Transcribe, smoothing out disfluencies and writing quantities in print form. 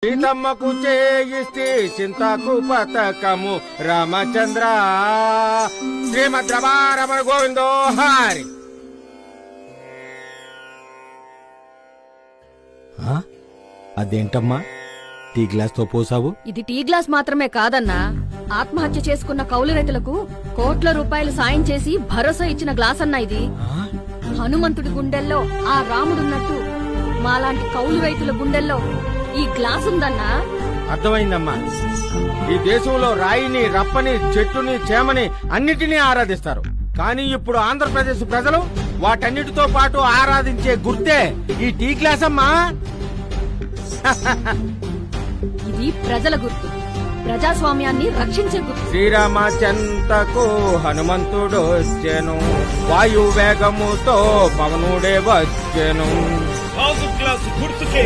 సీతమ్మకు చేయిస్తే చింతకు పతకము రామచంద్ర శ్రీమద్ రమణ గోవిందో హరి. అదేంటమ్మా టీ గ్లాస్ తో పోసావు? ఇది టీ గ్లాస్ మాత్రమే కాదన్నా, ఆత్మహత్య చేసుకున్న కౌలు రైతులకు కోట్ల రూపాయలు సాయం చేసి భరోసా ఇచ్చిన గ్లాస్ అన్నా ఇది. హనుమంతుడి గుండెల్లో ఆ రాముడున్నట్టు మాలాంటి కౌలు రైతుల గుండెల్లో ఈ గ్లాస్ ఉందన్నా. అర్థమైందమ్మా. ఈ దేశంలో రాయిని, రప్పని, చెట్టుని, చేమని అన్నిటినీ ఆరాధిస్తారు. కానీ ఇప్పుడు ఆంధ్రప్రదేశ్ ప్రజలు వాటన్నిటితో పాటు ఆరాధించే గుర్తే ఈ టీ గ్లాస్ అమ్మా. ఇది ప్రజల గుర్తు, ప్రజాస్వామ్యాన్ని రక్షించే గుర్తు. శ్రీరామచంతకు హనుమంతుడు వచ్చెను, వాయు వేగముతో పవనుడే వచ్చెను. గ్లాసు గుర్తుకే